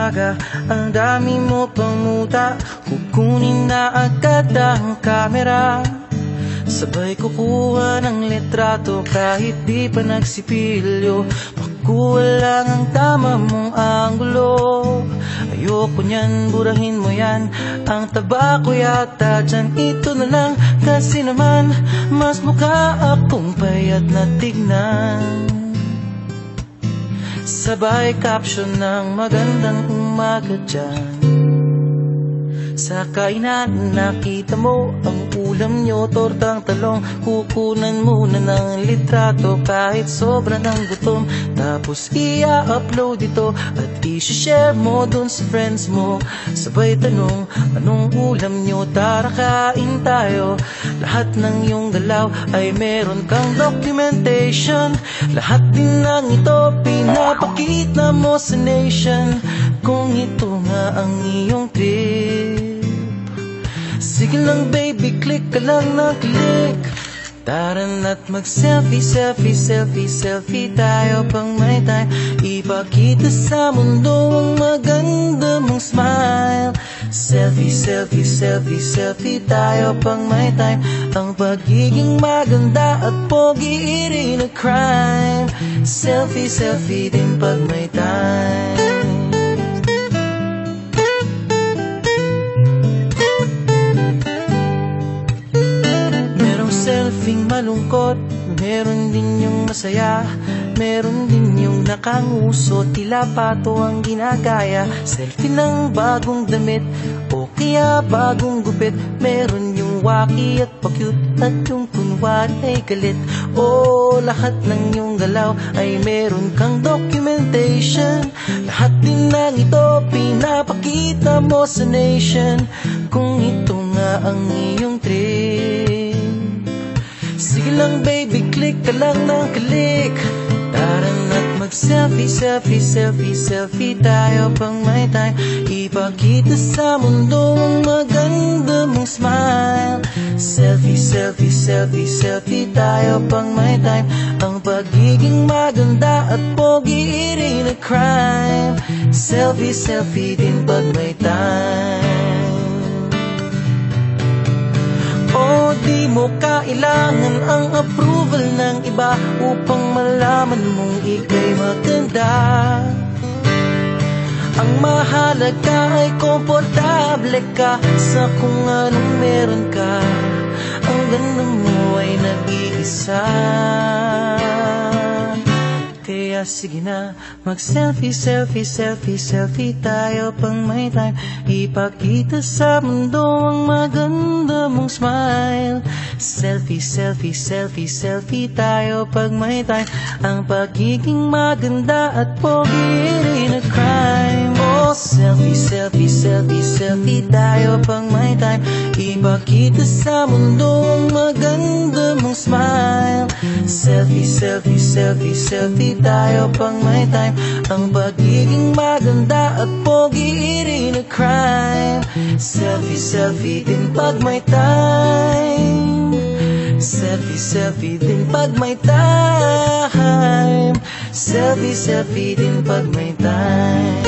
umaga, ang dami mo pang muta. Kukunin na agad ang kamera, sabay kukuha ng litrato kahit di pa nagsipilyo. Makuha lang ang tama mong anggulo. Ayoko niyan, burahin mo yan. Ang taba ko yata dyan, ito na lang. Kasi naman, mas mukha akong payat na tignan. Sabay caption ng magandang umaga dyan. Sa kainan nakita mo ang ulam nyo, tortang talong. Kukunan muna ng litrato kahit sobra ng gutom. Tapos i-upload ito at i-share mo dun sa friends mo. Sabay tanong, anong ulam nyo? Tara kain tayo. Lahat ng iyong galaw ay meron kang documentation. Lahat din ng ito pinapakita mo sa nation. Kung ito nga ang iyong trip, sige lang baby, click ka lang na click. Tara na't mag-selfie, selfie, selfie, selfie tayo pang may time. Ipakita sa mundo ang maganda mong smile. Selfie, selfie, selfie, selfie tayo pang may time. Ang pagiging maganda at pogi rin na crime. Selfie, selfie din pag may time. Selfing malungkot, meron din yung masaya. Meron din yung nakanguso, tila pato ang ginagaya. Selfie ng bagong damit o kaya bagong gupit. Meron yung waki at pa-cute at yung kunwari ay galit. O lahat ng yung galaw ay meron kang documentation. Lahat din ng ito pinapakita mo sa nation. Kung ito nga ang iyong trip, sige lang baby, click ka lang ng click. Tara na't mag-selfie, selfie, selfie, selfie tayo pang may time. Ipakita sa mundo ang maganda mong smile. Selfie, selfie, selfie, selfie tayo pang may time. Ang pagiging maganda at pogi rin na crime. Selfie, selfie din pag may time. O di mo kailangan ang approval ng iba upang malaman mong ika'y maganda. Ang mahalaga ay komportable ka sa kung anong meron ka. Ang ganda mo ay nag-iisa. Kaya sige na, mag-selfie, selfie, selfie, selfie tayo pang may time. Ipakita sa mundo ang maganda mong smile. Selfie, selfie, selfie, selfie tayo pag may time. Ang pagiging maganda at pogi rin na crime. Oh, selfie, selfie, selfie, selfie tayo pang may time. Ipakita sa mundo ang maganda mong smile. Selfie, selfie, selfie, selfie tayo pang may time. Ang pagiging maganda at pogi rin na crime. Selfie, selfie din pag may time. Selfie, selfie din pag may time. Selfie, selfie din pag may time.